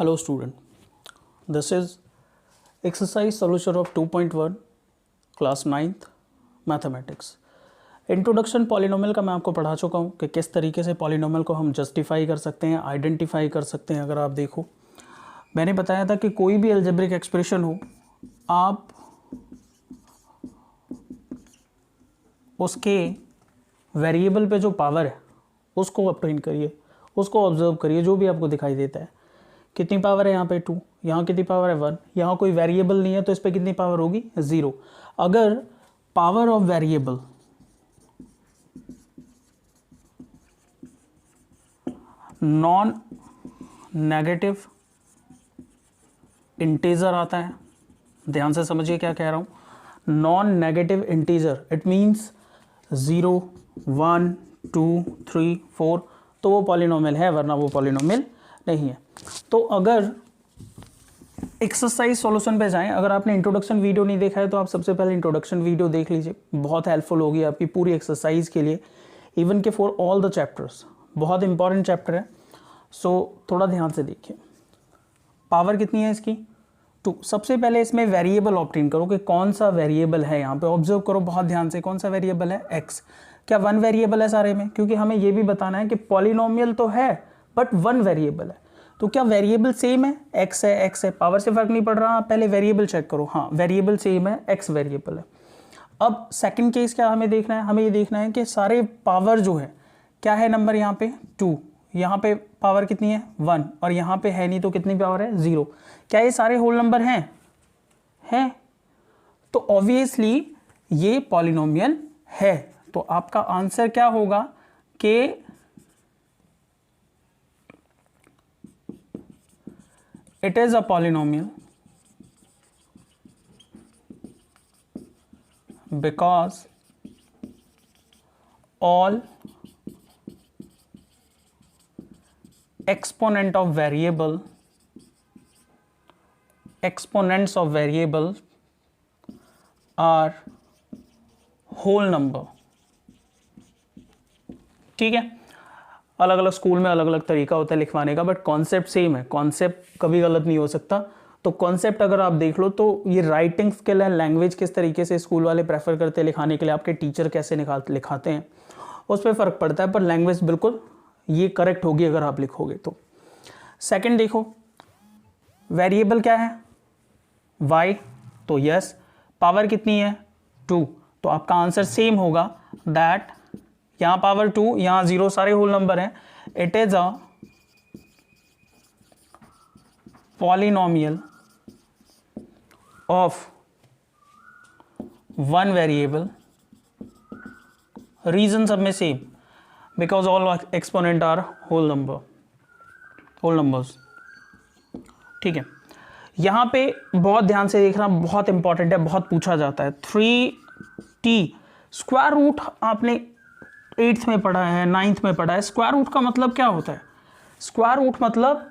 Hello student, this is exercise solution of 2.1 class 9th mathematics. Introduction polynomial का मैं आपको पढ़ा चुका हूँ कि किस तरीके से पॉलिनोमियल को हम जस्टिफाई कर सकते हैं, आइडेंटिफाई कर सकते हैं। अगर आप देखो, मैंने बताया था कि कोई भी अलजेब्रिक एक्सप्रेशन हो, आप उसके वेरिएबल पे जो पावर है उसको ऑब्टेन करिए, उसको ऑब्जर्व करिए। जो भी आपको दिखाई देता है, कितनी पावर है यहाँ पे 2, यहाँ कितनी पावर है 1, यहाँ कोई वेरिएबल नहीं है तो इस पे कितनी पावर होगी 0। अगर power of variable non negative integer आता है, ध्यान से समझिए क्या कह रहा हूँ। Non negative integer it means 0, 1, 2, 3, 4, तो वो पॉलिनोमियल है, वरना वो पॉलिनोमियल नहीं है। तो अगर एक्सरसाइज सॉल्यूशन पे जाएं, अगर आपने इंट्रोडक्शन वीडियो नहीं देखा है तो आप सबसे पहले इंट्रोडक्शन वीडियो देख लीजिए, बहुत हेल्पफुल होगी आपकी पूरी एक्सरसाइज के लिए, इवन के फॉर ऑल द चैप्टर्स। बहुत इंपॉर्टेंट चैप्टर है, सो थोड़ा ध्यान से देखिए। पावर कितनी है इसकी 2। सबसे पहले इसमें वेरिएबल ऑब्टेन करो कि कौन सा वेरिएबल है। यहाँ पे ऑब्जर्व करो बहुत ध्यान से, कौन सा वेरिएबल है x। क्या 1 वेरिएबल है सारे में? क्योंकि हमें ये भी बताना है कि पॉलिनोमियल तो है बट 1 वेरिएबल है, तो क्या वेरिएबल सेम है? x है, x है, पावर से फर्क नहीं पड़ रहा। आप पहले वेरिएबल चेक करो, हाँ वेरिएबल सेम है, x वेरिएबल है। अब सेकंड केस क्या हमें देखना है? हमें ये देखना है कि सारे पावर जो है, क्या है नंबर यहाँ पे 2, यहाँ पे पावर कितनी है 1, और यहाँ पे है नहीं तो कितनी पावर है 0। क्या ये सारे होल नंबर हैं? तो ऑब्वियसली ये पॉलिनोमियल है। तो आपका आंसर क्या होगा कि it is a polynomial because all exponents of variable are whole number। ठीक है, अलग अलग स्कूल में अलग अलग तरीका होता है लिखवाने का, बट कॉन्सेप्ट सेम है। कॉन्सेप्ट कभी गलत नहीं हो सकता। तो कॉन्सेप्ट अगर आप देख लो तो ये राइटिंग स्किल है, लैंग्वेज किस तरीके से स्कूल वाले प्रेफर करते हैं लिखाने के लिए, आपके टीचर कैसे लिखाते हैं, उस पर फ़र्क पड़ता है, पर लैंग्वेज बिल्कुल ये करेक्ट होगी अगर आप लिखोगे तो। सेकेंड देखो, वेरिएबल क्या है y, तो यस। पावर कितनी है 2, तो आपका आंसर सेम होगा दैट यहाँ पावर 2, यहाँ 0, सारे होल नंबर हैं। It is a polynomial of 1 variable. Reason सब में same, because all exponent are whole numbers. ठीक है, यहाँ पे बहुत ध्यान से देखना, बहुत इंपॉर्टेंट है, बहुत पूछा जाता है। 3t स्क्वायर रूट आपने 8th में पढ़ा है, 9th में पढ़ा है। स्क्वायर रूट का मतलब क्या होता है? स्क्वायर रूट मतलब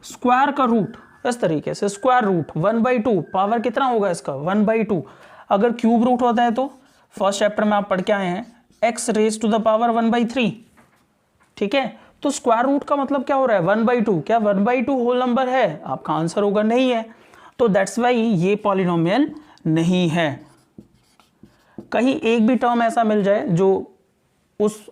स्क्वायर का रूट, इस तरीके से स्क्वायर रूट 1/2। पावर कितना होगा इसका 1/2। अगर क्यूब रूट होता है तो फर्स्ट चैप्टर में आप पढ़ के आए हैं x raise to the power 1/3। ठीक है, तो स्क्वायर रूट का मतलब क्या हो रहा है 1/2। क्या 1/2 होल नंबर है? आपका आंसर होगा नहीं है। तो दैट्स वाई ये पॉलिनोमियल नहीं है। कहीं एक भी टर्म ऐसा मिल जाए जो उस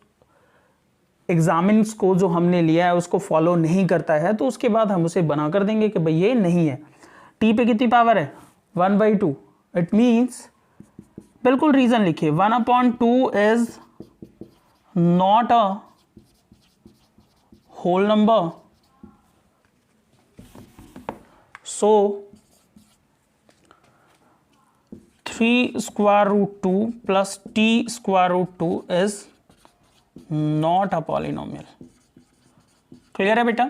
एग्जामिन्स को जो हमने लिया है उसको फॉलो नहीं करता है, तो उसके बाद हम उसे बना कर देंगे कि भाई ये नहीं है। टी पे कितनी पावर है 1/2। इट मीन्स बिल्कुल रीजन लिखिए, 1/2 is not a whole number. So 3 square root 2 plus t square root 2 is not a polynomial। Clear है बेटा?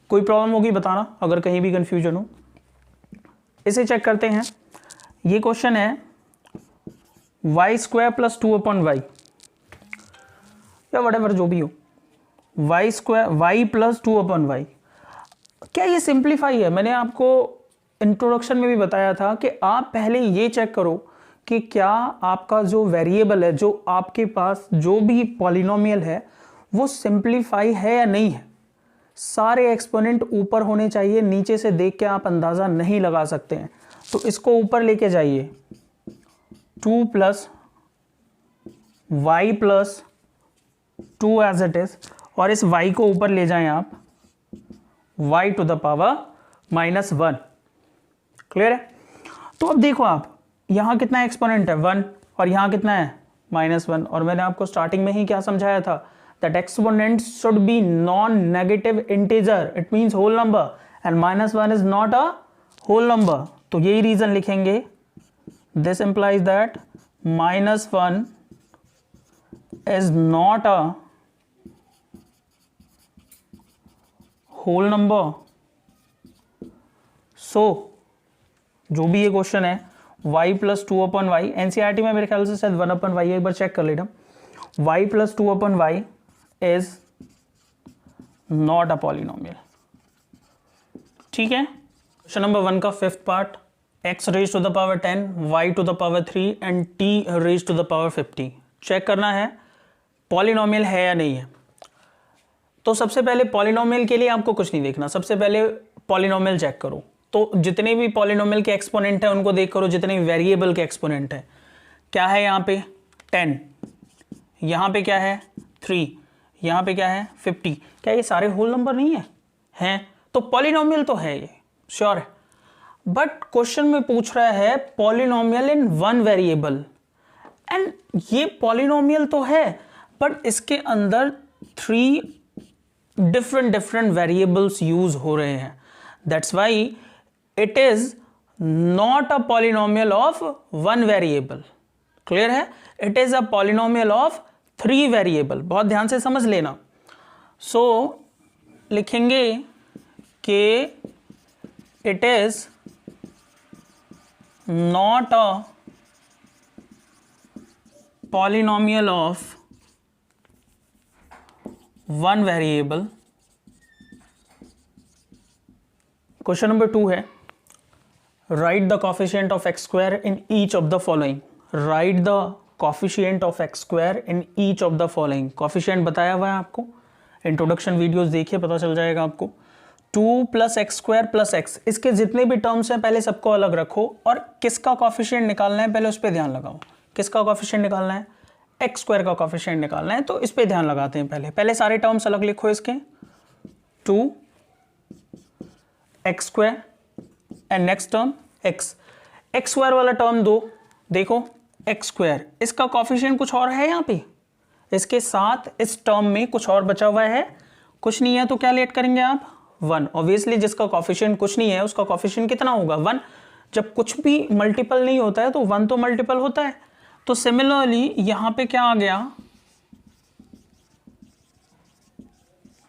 कोई प्रॉब्लम होगी बताना अगर कहीं भी कंफ्यूजन हो। इसे चेक करते हैं। ये क्वेश्चन है y² + 2/y, या वटेवर जो भी हो, y² y + 2/y। क्या ये सिंप्लीफाई है? मैंने आपको इंट्रोडक्शन में भी बताया था कि आप पहले ये चेक करो कि क्या आपका जो वेरिएबल है, जो आपके पास जो भी पॉलिनोमियल है, वो सिंप्लीफाई है या नहीं है। सारे एक्सपोनेंट ऊपर होने चाहिए, नीचे से देख के आप अंदाज़ा नहीं लगा सकते हैं। तो इसको ऊपर लेके जाइए, 2 + y + 2 एज इट इज, और इस y को ऊपर ले जाएं आप y to the power -1। Clear है? तो अब देखो आप, यहां कितना एक्सपोनेंट है 1 और यहां कितना है -1, और मैंने आपको स्टार्टिंग में ही क्या समझाया था, that exponent should be non negative integer, it means whole number, and -1 is not a whole number. तो यही रीजन लिखेंगे, this implies that -1 is not a whole number। so जो भी ये क्वेश्चन है y + 2/y, एनसीईआरटी में मेरे ख्याल से शायद 1/y, एक बार चेक कर लेना, y + 2/y is not a polynomial। ठीक है, क्वेश्चन नंबर 1 का 5th part, x raised to the power 10, y to the power 3 and t raised to the power 50। Check करना है पॉलिनोमियल है या नहीं है। तो सबसे पहले पॉलिनोमियल के लिए आपको कुछ नहीं देखना, सबसे पहले पॉलिनोमियल चेक करो। तो जितने भी पॉलिनोमियल के एक्सपोनेंट हैं उनको देख करो, जितने भी वेरिएबल के एक्सपोनेंट हैं। क्या है यहाँ पे 10, यहाँ पे क्या है 3, यहाँ पे क्या है 50। क्या ये सारे होल नंबर नहीं है? हैं, तो पॉलिनोमियल तो है, ये श्योर है। बट क्वेश्चन में पूछ रहा है पॉलिनोमियल इन 1 वेरिएबल, एंड ये पॉलिनोमियल तो है बट इसके अंदर 3 डिफरेंट वेरिएबल्स यूज हो रहे हैं, that's why it is not a polynomial of 1 variable. Clear है? It is a polynomial of 3 variable. बहुत ध्यान से समझ लेना। सो लिखेंगे कि it is not a polynomial of 1 variable। Question number 2 है, write the coefficient of x square in each of the following. Write the coefficient of x square in each of the following. Coefficient बताया हुआ है आपको, introduction videos देखिए, पता चल जाएगा आपको। 2 + x² + x, इसके जितने भी टर्म्स हैं पहले सबको अलग रखो, और किसका कोफिशिएंट निकालना है पहले उस पर ध्यान लगाओ। किसका कोफिशिएंट निकालना है? x² का कोफिशिएंट निकालना है, तो इस पे ध्यान लगाते हैं। पहले सारे टर्म्स अलग लिखो इसके, 2 x² and next term x² वाला टर्म 2, देखो x², इसका कोफिशिएंट कुछ और है यहाँ पे, इसके साथ इस टर्म में कुछ और बचा हुआ है, कुछ नहीं है, तो क्या लेट करेंगे आप 1। ऑब्वियसली जिसका कोफिशिएंट कुछ नहीं है उसका कोफिशिएंट कितना होगा 1। जब कुछ भी मल्टीपल नहीं होता है तो 1 तो मल्टीपल होता है। तो सिमिलरली यहां पे क्या आ गया,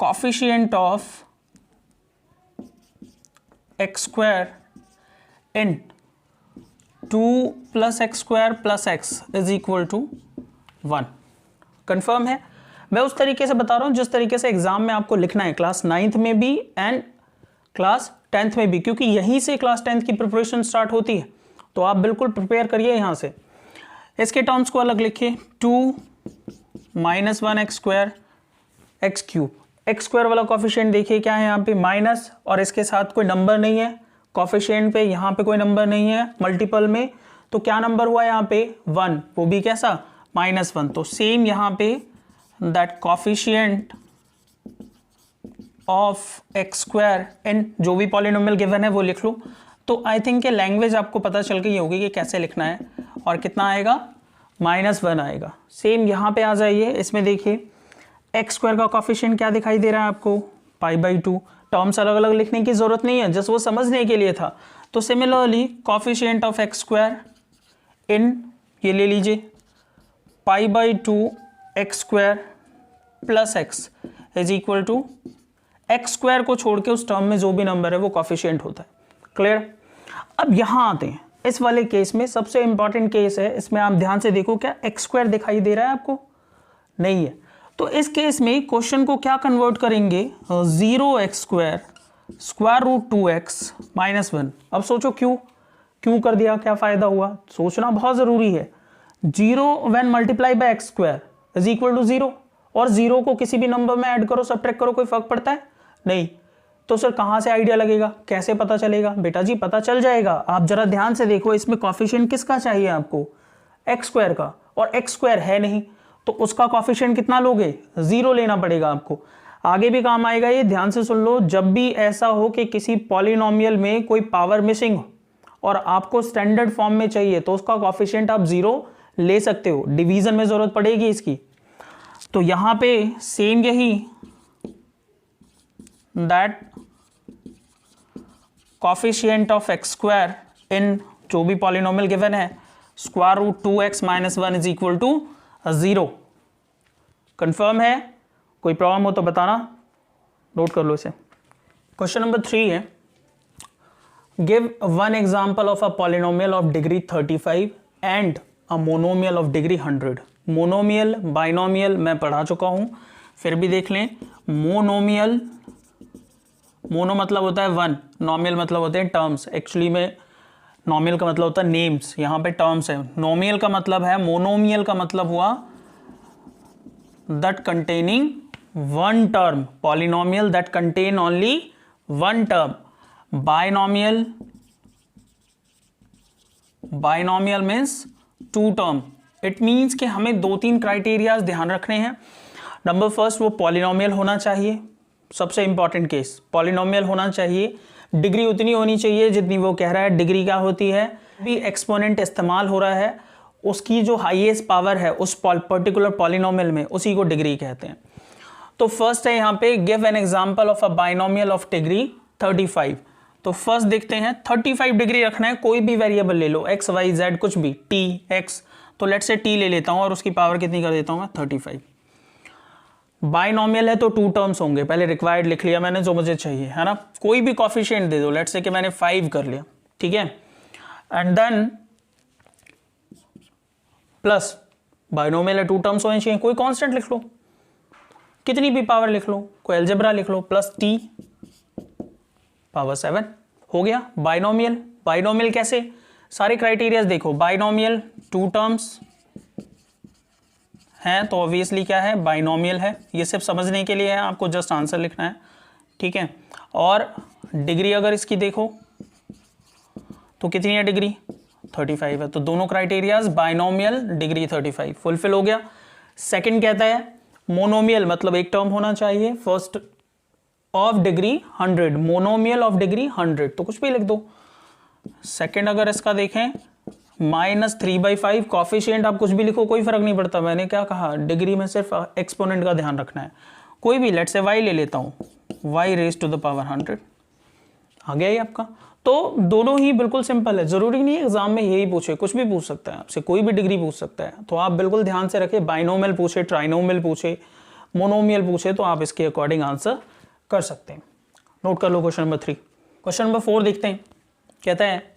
coefficient of x² in 2 + x² + x is equal to 1। Confirm है? मैं उस तरीके से बता रहा हूं जिस तरीके से एग्जाम में आपको लिखना है, क्लास 9th में भी एंड क्लास 10th में भी, क्योंकि यहीं से क्लास 10th की प्रिपरेशन स्टार्ट होती है। तो आप बिल्कुल प्रिपेयर करिए यहां से। इसके टर्म्स को अलग लिखिए, 2 - 1 x² x³ x² वाला कोफिशिएंट देखिए क्या है यहाँ पे माइनस, और इसके साथ कोई नंबर नहीं है कोफिशिएंट पे, यहाँ पे कोई नंबर नहीं है मल्टीपल में, तो क्या नंबर हुआ यहाँ पे 1, वो भी कैसा -1। तो सेम यहाँ पे दैट कोफिशिएंट ऑफ x² इन जो भी पॉलिनोमियल गिवन है वो लिख लो। तो आई थिंक कि लैंग्वेज आपको पता चल गई होगी कि कैसे लिखना है, और कितना आएगा -1 आएगा। सेम यहाँ पे आ जाइए, इसमें देखिए x² का कोफिशिएंट क्या दिखाई दे रहा है आपको π/2। टर्म्स अलग अलग लिखने की जरूरत नहीं है, जस्ट वो समझने के लिए था। तो सिमिलरली कोफिशिएंट ऑफ x² इन, ये ले लीजिए π/2 x² + x is equal to x² को छोड़ के उस टर्म में जो भी नंबर है वो कोफिशिएंट होता है। क्लियर? अब यहां आते हैं, इस वाले केस में सबसे इंपॉर्टेंट केस है, इसमें आप ध्यान से देखो, क्या x² दिखाई दे रहा है आपको? नहीं है। तो इस केस में क्वेश्चन को क्या कन्वर्ट करेंगे, 0x² √2x - 1। अब सोचो क्यों कर दिया, क्या फायदा हुआ, सोचना बहुत जरूरी है। 0 when multiply by x² is equal to 0, और 0 को किसी भी नंबर में ऐड करो सब्ट्रैक्ट करो, कोई फर्क पड़ता है नहीं। तो सर कहाँ से आइडिया लगेगा, कैसे पता चलेगा? बेटा जी पता चल जाएगा, आप जरा ध्यान से देखो, इसमें कॉफिशिएंट किसका चाहिए आपको, एक्स स्क्वायर का, और एक्स स्क्वायर है नहीं तो उसका कॉफिशिएंट कितना लोगे, 0 लेना पड़ेगा आपको। आगे भी काम आएगा ये, ध्यान से सुन लो। जब भी ऐसा हो कि किसी पॉलिनोमियल में कोई पावर मिसिंग हो और आपको स्टैंडर्ड फॉर्म में चाहिए तो उसका कॉफिशिएंट आप 0 ले सकते हो, डिवीजन में जरूरत पड़ेगी इसकी। तो यहां पे सेम यही, that coefficient of x square in जो भी पॉलिनोमियल गिवन है, square root 2x minus 1 is equal to 0। Confirm है? कोई प्रॉब्लम हो तो बताना, नोट कर लो इसे। क्वेश्चन नंबर 3 है, give one example of a polynomial of degree 35 and a monomial of degree 100। Monomial binomial मैं पढ़ा चुका हूं, फिर भी देख लें। मोनोमियल, मोनो मतलब होता है वन, नोमियल मतलब होते हैं टर्म्स। एक्चुअली में नोमियल का मतलब होता है नेम्स, यहाँ पे टर्म्स है। नोमियल का मतलब है, मोनोमियल का मतलब हुआ that containing one term, polynomial that contain only one term. Binomial, binomial means two term. It means कि हमें 2-3 क्राइटेरियाज ध्यान रखने हैं। नंबर फर्स्ट, वो पॉलिनोमियल होना चाहिए, सबसे इंपॉर्टेंट केस, पॉलिनोमियल होना चाहिए। डिग्री उतनी होनी चाहिए जितनी वो कह रहा है। डिग्री क्या होती है, भी एक्सपोनेंट इस्तेमाल हो रहा है, उसकी जो हाईएस्ट पावर है उस पर्टिकुलर पॉलिनोमियल में, उसी को डिग्री कहते हैं। तो फर्स्ट है यहाँ पे, give an example of a binomial of degree 35। तो फर्स्ट देखते हैं, 35 डिग्री रखना है, कोई भी वेरिएबल ले लो, एक्स वाई जेड कुछ भी, टी एक्स, तो लेट से टी ले लेता हूं और उसकी पावर कितनी कर देता हूं मैं, 35। बाइनोमियल है तो 2 टर्म्स होंगे, पहले रिक्वायर्ड लिख लिया मैंने जो मुझे चाहिए, है ना। कोई भी कॉफिशिएंट दे दो, लेट से कि मैंने 5 कर लिया, ठीक है। एंड देन प्लस, बाइनोमियल है 2 टर्म्स होने चाहिए, कोई कांस्टेंट लिख लो, कितनी भी पावर लिख लो, कोई अलजेब्रा लिख लो, प्लस टी पावर 7 हो गया बाइनोमियल। बाइनोमियल कैसे, सारे क्राइटेरियाज देखो, बाइनोमियल 2 टर्म्स हैं तो ऑब्वियसली क्या है, बाइनोमियल है। ये सिर्फ समझने के लिए है, आपको जस्ट आंसर लिखना है, ठीक है। और डिग्री अगर इसकी देखो तो कितनी है डिग्री, 35 है। तो दोनों क्राइटेरियाज बाइनोमियल, डिग्री 35 फुलफिल हो गया। सेकंड कहता है मोनोमियल, मतलब एक टर्म होना चाहिए, first of degree 100, monomial of degree 100, तो कुछ भी लिख दो। सेकंड अगर इसका देखें, -3/5, कॉफिशिएंट आप कुछ भी लिखो, कोई फर्क नहीं पड़ता। मैंने क्या कहा, डिग्री में सिर्फ एक्सपोनेंट का ध्यान रखना है। कोई भी, लेट से y ले लेता हूं, y raise to the power 100 आ गया ये आपका। तो दोनों ही बिल्कुल सिंपल है, जरूरी नहीं है एग्जाम में यही पूछे, कुछ भी पूछ सकता है आपसे, कोई भी डिग्री पूछ सकता है। तो आप बिल्कुल ध्यान से रखें, बाइनोमियल पूछे, ट्राइनोमियल पूछे, मोनोमियल पूछे, तो आप इसके अकॉर्डिंग आंसर कर सकते हैं। नोट कर लो क्वेश्चन नंबर 3। क्वेश्चन नंबर 4 देखते हैं, कहता है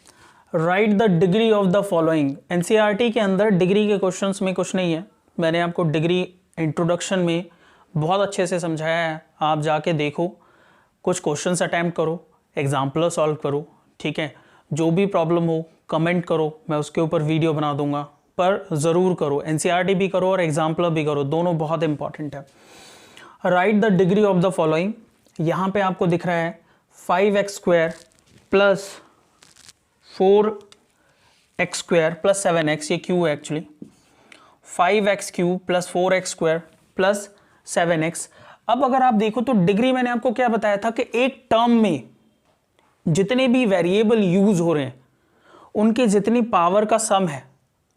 write the degree of the following. NCERT के अंदर डिग्री के क्वेश्चंस में कुछ नहीं है, मैंने आपको डिग्री इंट्रोडक्शन में बहुत अच्छे से समझाया है, आप जाके देखो, कुछ क्वेश्चंस अटैम्प्ट करो, एग्जाम्पल सॉल्व करो, ठीक है। जो भी प्रॉब्लम हो कमेंट करो, मैं उसके ऊपर वीडियो बना दूंगा, पर ज़रूर करो, एनसीईआरटी भी करो और एग्जाम्पल भी करो, दोनों बहुत इंपॉर्टेंट है। Write the degree of the following, यहाँ पे आपको दिख रहा है 5x² plus 4x² plus 7x, ये क्यू है actually, 5x³ plus 4x² plus 7x। अब अगर आप देखो तो डिग्री मैंने आपको क्या बताया था कि एक टर्म में जितने भी वेरिएबल यूज हो रहे हैं उनकी जितनी पावर का सम है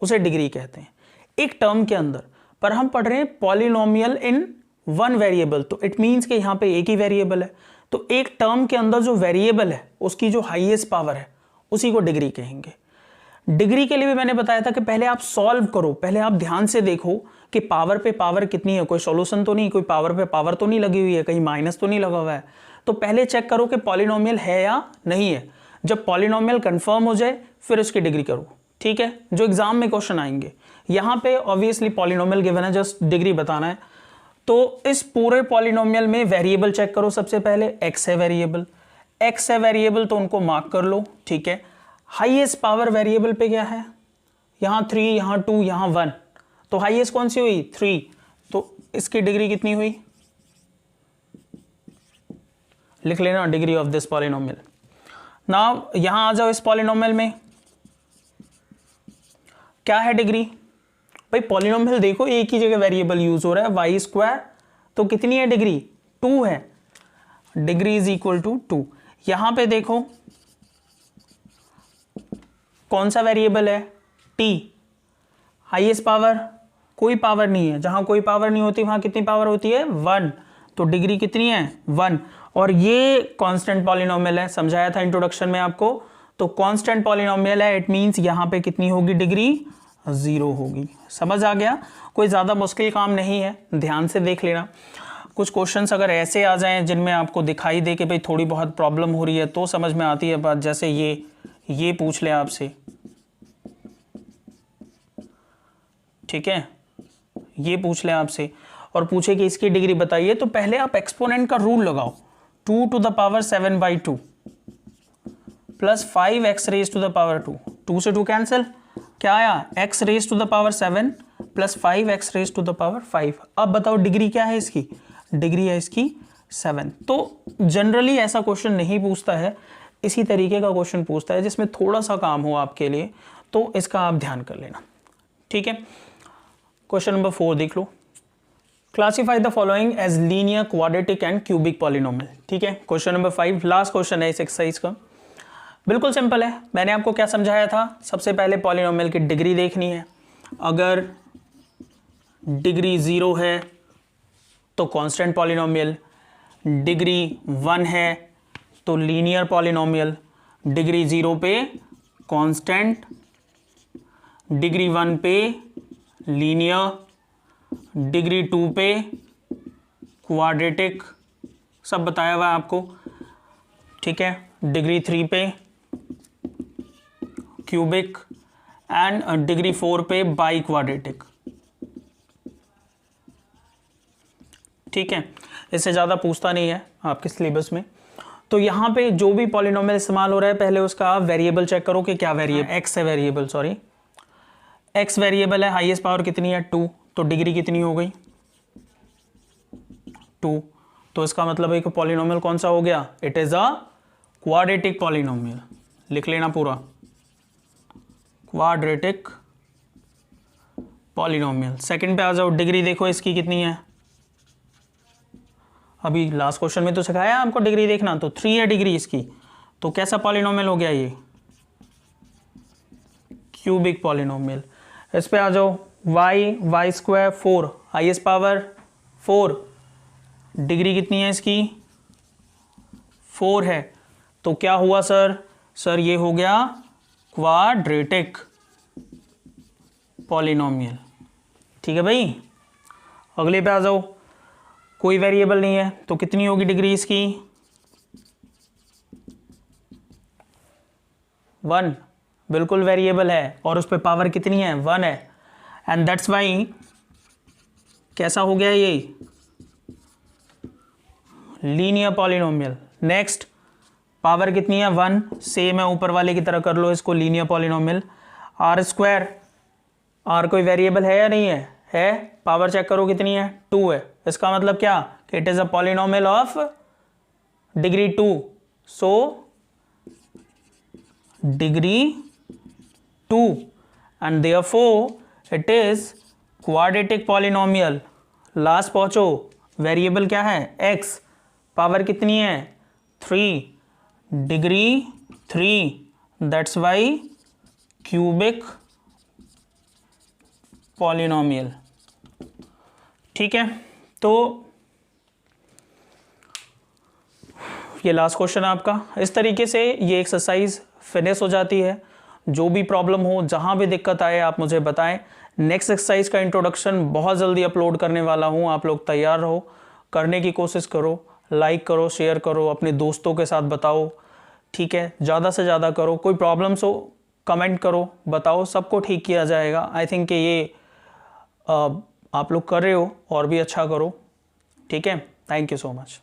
उसे डिग्री कहते हैं, एक टर्म के अंदर। पर हम पढ़ रहे हैं पॉलिनोमियल इन वन वेरिएबल, तो इट मीन्स कि यहाँ पे एक ही वेरिएबल है, तो एक टर्म के अंदर जो वेरिएबल है उसकी जो हाईएस्ट पावर है उसी को डिग्री कहेंगे। डिग्री के लिए भी मैंने बताया था कि पहले आप सॉल्व करो, पहले आप ध्यान से देखो कि पावर पे पावर कितनी है, कोई सॉल्यूशन तो नहीं, कोई पावर पे पावर तो नहीं लगी हुई है, कहीं माइनस तो नहीं लगा हुआ है। तो पहले चेक करो कि पॉलिनोमियल है या नहीं है। जब पॉलिनोमियल कंफर्म हो जाए फिर उसकी डिग्री करो, ठीक है, जो एग्जाम में क्वेश्चन आएंगे। यहाँ पे ऑब्वियसली पॉलिनोमियल गिवन है, जस्ट डिग्री बताना है। तो इस पूरे पॉलिनोमियल में वेरिएबल चेक करो, सबसे पहले एक्स है वेरिएबल, एक्स है वेरिएबल तो उनको मार्क कर लो, ठीक है। हाईएस्ट पावर वेरिएबल पे क्या है, यहाँ 3, यहाँ 2, यहाँ 1, तो हाईएस्ट कौन सी हुई, 3, तो इसकी डिग्री कितनी हुई, लिख लेना degree of this polynomial. Now यहां आ जाओ, इस पॉलिनोमियल में क्या है डिग्री? भाई पॉलिनोमियल देखो एक ही जगह वेरिएबल यूज हो रहा है, वाई स्क्वायर, तो कितनी है डिग्री? 2 है। Degree is equal to 2। यहां पे देखो कौन सा वेरिएबल है? टी। हाईएस्ट पावर, कोई पावर नहीं है, जहां कोई पावर नहीं होती वहां कितनी पावर होती है? 1। तो डिग्री कितनी है? 1। और ये कांस्टेंट पॉलिनोमियल है, समझाया था इंट्रोडक्शन में आपको। तो कांस्टेंट पॉलिनोमियल है, इट मींस यहां पे कितनी होगी डिग्री? 0 होगी। समझ आ गया? कोई ज्यादा मुश्किल काम नहीं है, ध्यान से देख लेना। कुछ क्वेश्चंस अगर ऐसे आ जाएं जिनमें आपको दिखाई दे कि भाई थोड़ी बहुत प्रॉब्लम हो रही है तो समझ में आती है बात, जैसे ये पूछ ले आपसे, ठीक है, ये पूछ ले आपसे और पूछे कि इसकी डिग्री बताइए, तो पहले आप एक्सपोनेंट का रूल लगाओ। 2 to the power 7/2 plus 5x raise to the power 2, 2 से 2 कैंसिल, क्या आया? x raise to the power 7 plus 5x raise to the power 5। अब बताओ डिग्री क्या है इसकी? डिग्री है इसकी 7। तो जनरली ऐसा क्वेश्चन नहीं पूछता है, इसी तरीके का क्वेश्चन पूछता है जिसमें थोड़ा सा काम हो आपके लिए, तो इसका आप ध्यान कर लेना, ठीक है। क्वेश्चन नंबर 4 देख लो। Classify the following as linear, quadratic and cubic polynomial, ठीक है। क्वेश्चन नंबर 5 लास्ट क्वेश्चन है इस एक्सरसाइज का। बिल्कुल सिंपल है, मैंने आपको क्या समझाया था? सबसे पहले पॉलिनोमियल की डिग्री देखनी है। अगर डिग्री 0 है तो कांस्टेंट पॉलिनोमियल, डिग्री 1 है तो लीनियर पॉलिनोमियल, डिग्री 0 पे कांस्टेंट, डिग्री 1 पे लीनियर, डिग्री 2 पे क्वाड्रेटिक, सब बताया हुआ है आपको, ठीक है। डिग्री 3 पे क्यूबिक एंड डिग्री 4 पे बाई क्वाड्रेटिक, ठीक है। इससे ज़्यादा पूछता नहीं है आपके सिलेबस में। तो यहाँ पे जो भी पॉलिनोमियल इस्तेमाल हो रहा है पहले उसका आप वेरिएबल चेक करो कि क्या वेरिएबल, एक्स है वेरिएबल, सॉरी एक्स वेरिएबल है, हाईएस्ट पावर कितनी है? 2, तो डिग्री कितनी हो गई? 2। तो इसका मतलब है कि पॉलिनोमियल कौन सा हो गया? It is a quadratic polynomial, लिख लेना पूरा, क्वाड्रेटिक पॉलिनोमियल। सेकंड पे आ जाओ, डिग्री देखो इसकी कितनी है? अभी लास्ट क्वेश्चन में तो सिखाया आपको डिग्री देखना, तो 3 है डिग्री इसकी, तो कैसा पॉलिनोमियल हो गया ये? Cubic polynomial. इस पे आ जाओ, Y square 4, highest power 4, degree कितनी है इसकी? 4 है, तो क्या हुआ सर? सर ये हो गया क्वाड्रेटिक पॉलिनोमियल, ठीक है भाई। अगले पे आ जाओ, कोई वेरिएबल नहीं है तो कितनी होगी डिग्री इसकी? 1, बिल्कुल वेरिएबल है और उस पर पावर कितनी है? 1 है, एंड दैट्स वाई कैसा हो गया ये? Linear polynomial. नेक्स्ट, पावर कितनी है? 1, सेम है ऊपर वाले की तरह कर लो इसको, linear polynomial. R square, R कोई वेरिएबल है या नहीं है? है, पावर चेक करो कितनी है? 2 है। इसका मतलब क्या? It is a polynomial of degree 2, so degree 2 and therefore it is quadratic polynomial. Last पहुंचो, वेरिएबल क्या है? x, पावर कितनी है? 3, degree 3, that's why cubic polynomial, ठीक है। तो ये लास्ट क्वेश्चन है आपका। इस तरीके से ये एक्सरसाइज फिनिश हो जाती है। जो भी प्रॉब्लम हो, जहां भी दिक्कत आए, आप मुझे बताएं। नेक्स्ट एक्सरसाइज का इंट्रोडक्शन बहुत जल्दी अपलोड करने वाला हूं, आप लोग तैयार रहो, करने की कोशिश करो, लाइक करो, शेयर करो, अपने दोस्तों के साथ बताओ, ठीक है। ज़्यादा से ज़्यादा करो, कोई प्रॉब्लम्स हो कमेंट करो, बताओ, सबको ठीक किया जाएगा। आई थिंक कि ये आप लोग कर रहे हो, और भी अच्छा करो, ठीक है। Thank you so much.